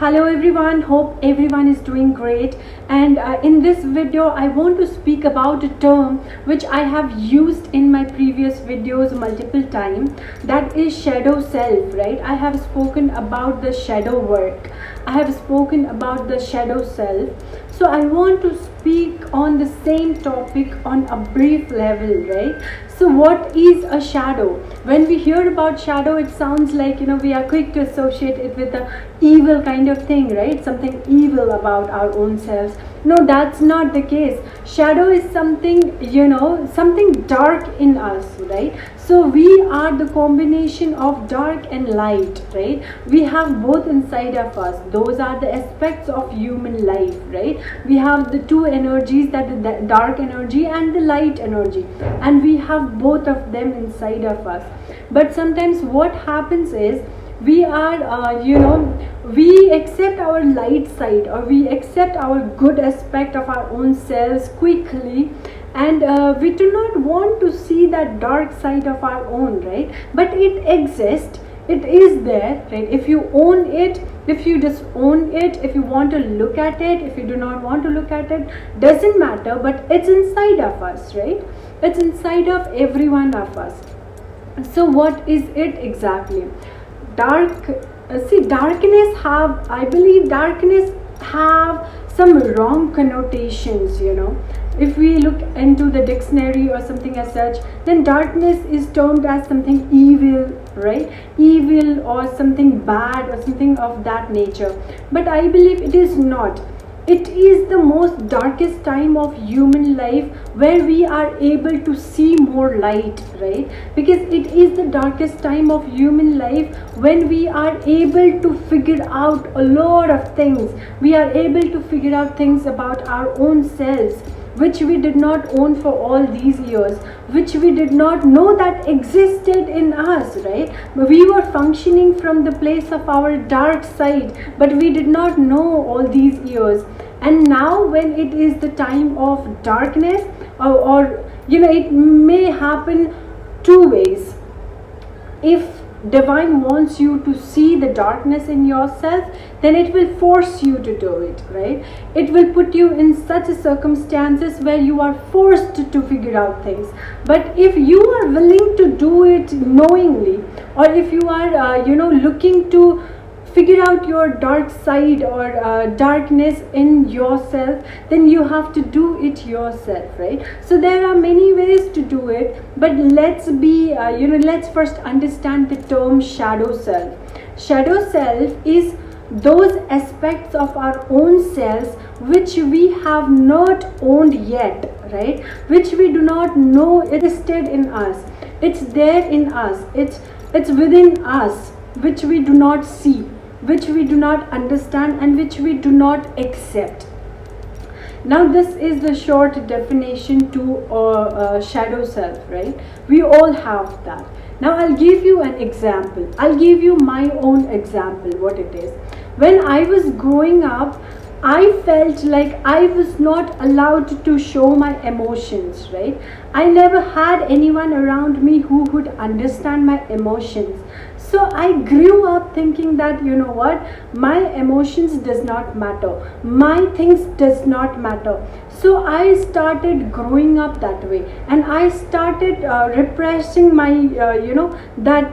Hello everyone, hope everyone is doing great. And in this video I want to speak about a term which I have used in my previous videos multiple times, that is shadow self, right? I have spoken about the shadow work, I have spoken about the shadow self. So I want to speak on the same topic on a brief level, right? So what is a shadow? When we hear about shadow, it sounds like, we are quick to associate it with a evil kind of thing, right? Something evil about our own selves. No, that's not the case. Shadow is something, something dark in us, right? So we are the combination of dark and light, right? We have both inside of us. Those are the aspects of human life, right? We have the two energies, that is the dark energy and the light energy, and we have both of them inside of us. But sometimes what happens is, we are we accept our light side, or we accept our good aspect of our own selves quickly, and we do not want to see that dark side of our own, right? But it exists, it is there, right? If you own it, if you just own it, if you want to look at it, if you do not want to look at it, doesn't matter, but it's inside of us, right? It's inside of every one of us. So what is it exactly? Darkness have, I believe darkness have some wrong connotations. If we look into the dictionary or something as such, then darkness is termed as something evil, right? Evil or something bad or something of that nature. But I believe it is not. It is the most darkest time of human life, where we are able to see more light, right? Because it is the darkest time of human life when we are able to figure out a lot of things. We are able to figure out things about our own selves, which we did not own for all these years, which we did not know that existed in us, right? We were functioning from the place of our dark side, but we did not know all these years. And now when it is the time of darkness, or it may happen two ways. If divine wants you to see the darkness in yourself, then it will force you to do it, right? It will put you in such circumstances where you are forced to figure out things. But if you are willing to do it knowingly, or if you are looking to figure out your dark side or darkness in yourself, then you have to do it yourself, right? So there are many ways to do it, but let's first understand the term shadow self. Shadow self is those aspects of our own selves which we have not owned yet, right? Which we do not know existed in us. It's there in us, it's within us, which we do not see, which we do not understand, and which we do not accept. Now this is the short definition to shadow self, right? We all have that. Now I'll give you an example. I'll give you my own example, what it is. When I was growing up, I felt like I was not allowed to show my emotions, right? I never had anyone around me who would understand my emotions. So I grew up thinking that, my emotions does not matter, my things does not matter. So I started growing up that way, and I started repressing my, that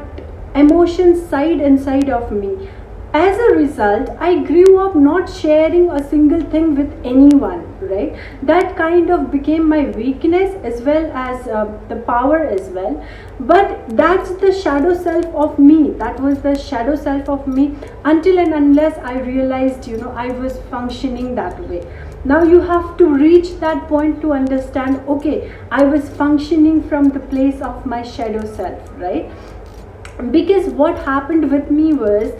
emotion side inside of me. As a result, I grew up not sharing a single thing with anyone, right? That kind of became my weakness, as well as the power as well. But that's the shadow self of me. That was the shadow self of me until and unless I realized, I was functioning that way. Now you have to reach that point to understand, okay, I was functioning from the place of my shadow self, right? Because what happened with me was,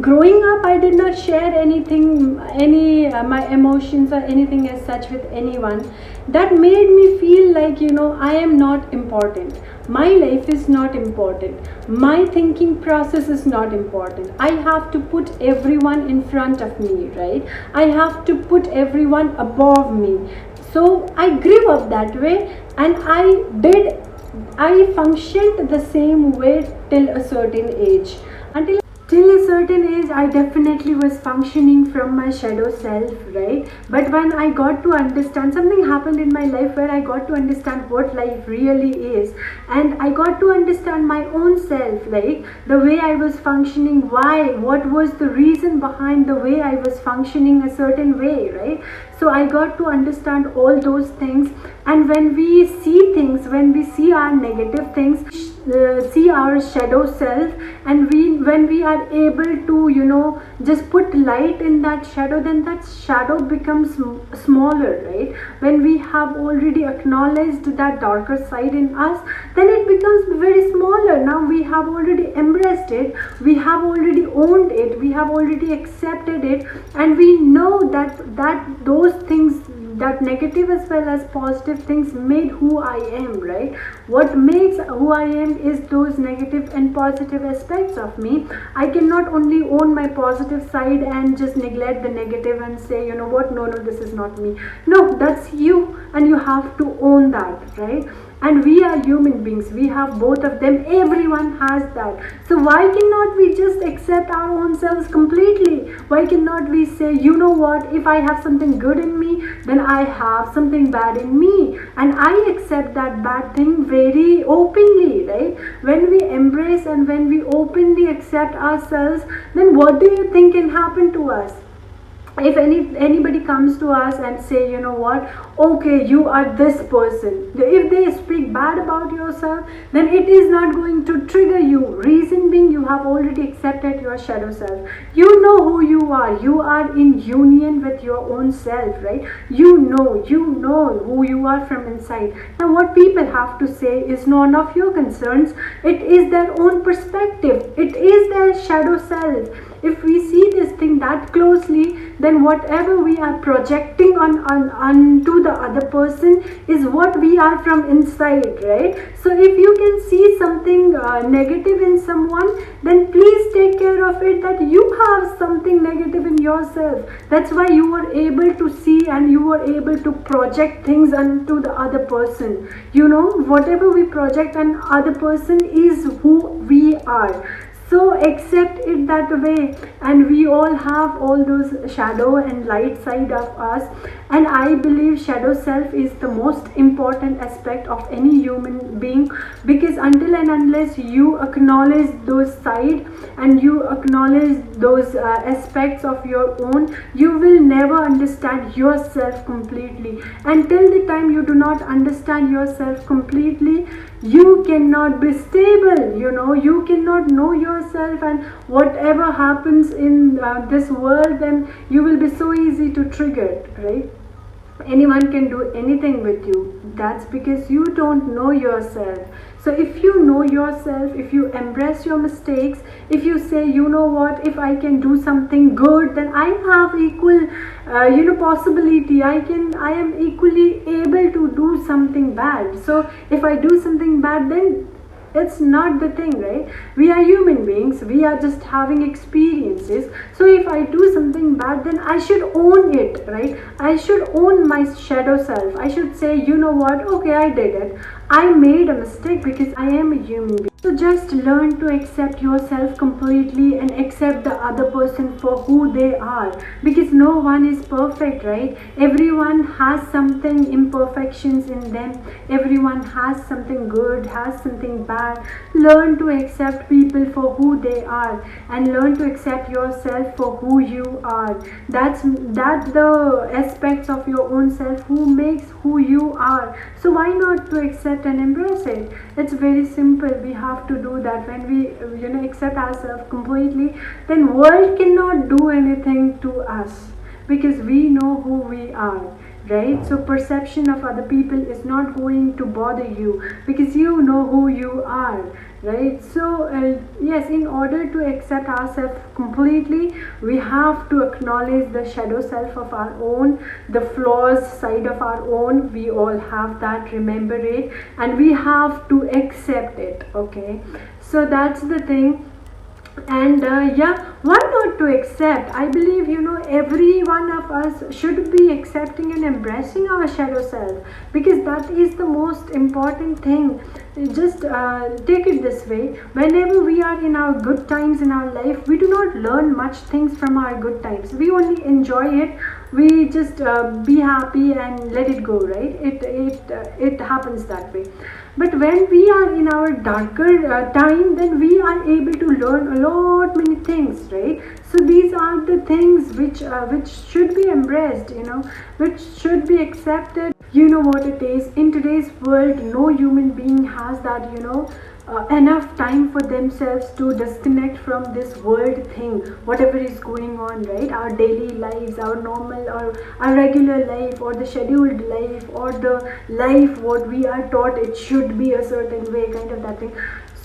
growing up, I did not share anything, my emotions or anything as such with anyone. That made me feel like, I am not important. My life is not important. My thinking process is not important. I have to put everyone in front of me, right? I have to put everyone above me. So I grew up that way, and I functioned the same way till a certain age. till a certain age I definitely was functioning from my shadow self, right? But when I got to understand, something happened in my life where I got to understand what life really is, and I got to understand my own self, like the way I was functioning, why, what was the reason behind the way I was functioning a certain way, right? So I got to understand all those things. And when we see things, when we see our negative things, see our shadow self, and when we are able to, just put light in that shadow, then that shadow becomes smaller, right? When we have already acknowledged that darker side in us, then it becomes very smaller. Now we have already embraced it, we have already owned it, we have already accepted it, and we know that those things, that negative as well as positive things, made who I am, right? What makes who I am is those negative and positive aspects of me. I cannot only own my positive side and just neglect the negative and say, you know what, no, this is not me. No, that's you, and you have to own that, right? And we are human beings, we have both of them, everyone has that. So why cannot we just accept our own selves completely? Why cannot we say, you know what, if I have something good in me, then I have something bad in me, and I accept that bad thing very openly, right? When we embrace and when we openly accept ourselves, then what do you think can happen to us? If anybody comes to us and say, you know what, okay, you are this person, if they speak bad about yourself, then it is not going to trigger you. Reason being, you have already accepted your shadow self. You know who you are in union with your own self, right? You know who you are from inside. Now what people have to say is none of your concerns. It is their own perspective, it is their shadow self. If we see this thing that closely, then whatever we are projecting onto the other person is what we are from inside, right? So if you can see something negative in someone, then please take care of it, that you have something negative in yourself. That's why you were able to see and you were able to project things onto the other person. Whatever we project on other person is who we are. So accept it that way, and we all have all those shadow and light side of us. And I believe shadow self is the most important aspect of any human being, because until and unless you acknowledge those side and you acknowledge those aspects of your own, you will never understand yourself completely. Until the time you do not understand yourself completely, you cannot be stable. You cannot know yourself, and whatever happens in this world, then you will be so easy to trigger it, right? Anyone can do anything with you. That's because you don't know yourself. So if you know yourself, if you embrace your mistakes, if you say, you know what, if I can do something good, then I have equal possibility. I am equally able to do something bad. So if I do something bad, then it's not the thing, right? We are human beings, we are just having experiences. So if I do something bad, then I should own it, right? I should own my shadow self. I should say, you know what, okay, I did it, I made a mistake, because I am a human being. So just learn to accept yourself completely and accept the other person for who they are, because no one is perfect, right? Everyone has something imperfections in them. Everyone has something good, has something bad. Learn to accept people for who they are, and learn to accept yourself for who you are. That's the aspects of your own self who makes who you are. So why not to accept and embrace it? It's very simple. We have to do that. When we accept ourselves completely, then world cannot do anything to us, because we know who we are, right? So perception of other people is not going to bother you, because you know who you are, right? So yes, in order to accept ourselves completely, we have to acknowledge the shadow self of our own, the flaws side of our own. We all have that, remember it, and we have to accept it, okay? So that's the thing. And yeah, why not to accept? I believe, every one of us should be accepting and embracing our shadow self, because that is the most important thing. Just take it this way: whenever we are in our good times in our life, we do not learn much things from our good times. We only enjoy it. We just be happy and let it go, right? It happens that way. But when we are in our darker time, then we are able to learn a lot many things, right? So these are the things which should be embraced, which should be accepted. You know what it is, in today's world no human being has that, enough time for themselves to disconnect from this world thing, whatever is going on, right? Our daily lives, our normal or our regular life, or the scheduled life, or the life what we are taught it should be a certain way, kind of that thing.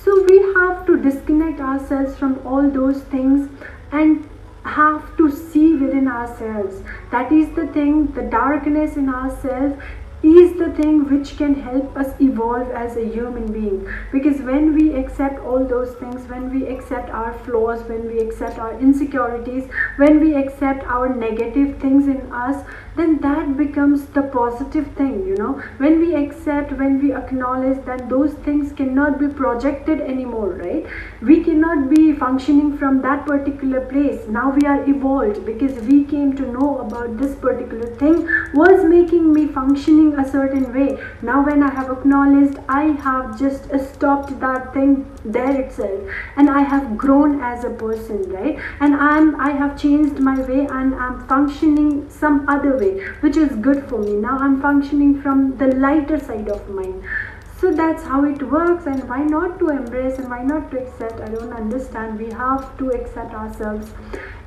So we have to disconnect ourselves from all those things and have to see within ourselves. That is the thing, the darkness in ourselves is the thing which can help us evolve as a human being. Because when we accept all those things, when we accept our flaws, when we accept our insecurities, when we accept our negative things in us, then that becomes the positive thing. When we accept, when we acknowledge that those things cannot be projected anymore, right? We cannot be functioning from that particular place. Now we are evolved because we came to know about this particular thing was making me functioning a certain way. Now when I have acknowledged, I have just stopped that thing there itself, and I have grown as a person, right? And I have changed my way, and I'm functioning some other way, which is good for me. Now I'm functioning from the lighter side of mine. So that's how it works. And why not to embrace, and why not to accept? I don't understand. We have to accept ourselves.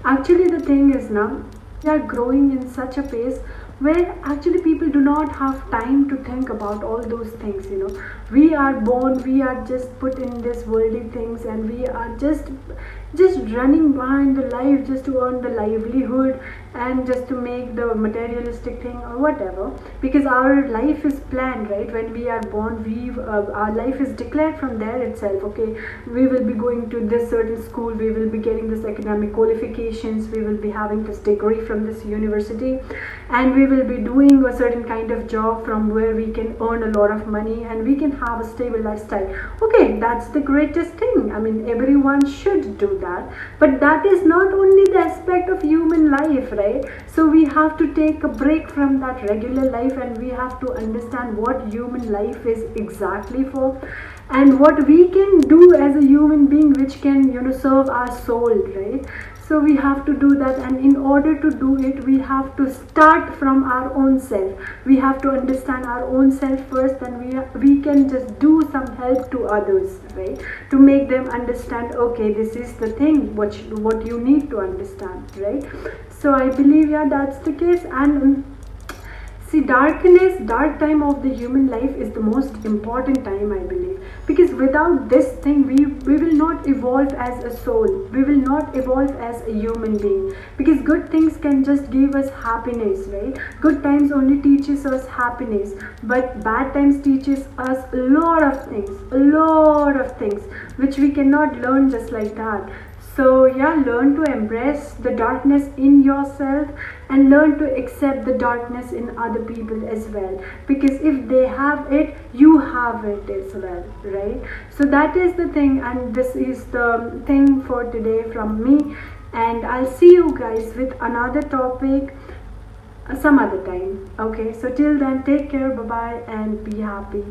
Actually, the thing is, now we are growing in such a pace where actually people do not have time to think about all those things. We are born, we are just put in this worldly things, and we are just running behind the life just to earn the livelihood, and just to make the materialistic thing or whatever. Because our life is planned, right? When we are born, our life is declared from there itself. Okay, we will be going to this certain school, we will be getting this academic qualifications, we will be having this degree from this university, and we will be doing a certain kind of job from where we can earn a lot of money and we can have a stable lifestyle. Okay, that's the greatest thing. I mean, everyone should do that. But that is not only the aspect of human life, right? So we have to take a break from that regular life, and we have to understand what human life is exactly for, and what we can do as a human being which can, serve our soul, right? So we have to do that, and in order to do it, we have to start from our own self. We have to understand our own self first, then we can just do some help to others, right? To make them understand, okay, this is the thing what you need to understand, right? So I believe, yeah, that's the case. And see, dark time of the human life is the most important time, I believe, because without this thing, we will not evolve as a soul. We will not evolve as a human being, because good things can just give us happiness, right? Good times only teaches us happiness, but bad times teaches us a lot of things, which we cannot learn just like that. So yeah, learn to embrace the darkness in yourself, and learn to accept the darkness in other people as well, because if they have it, you have it as well, right? So that is the thing, and this is the thing for today from me, and I'll see you guys with another topic some other time. Okay, so till then, take care, bye bye, and be happy.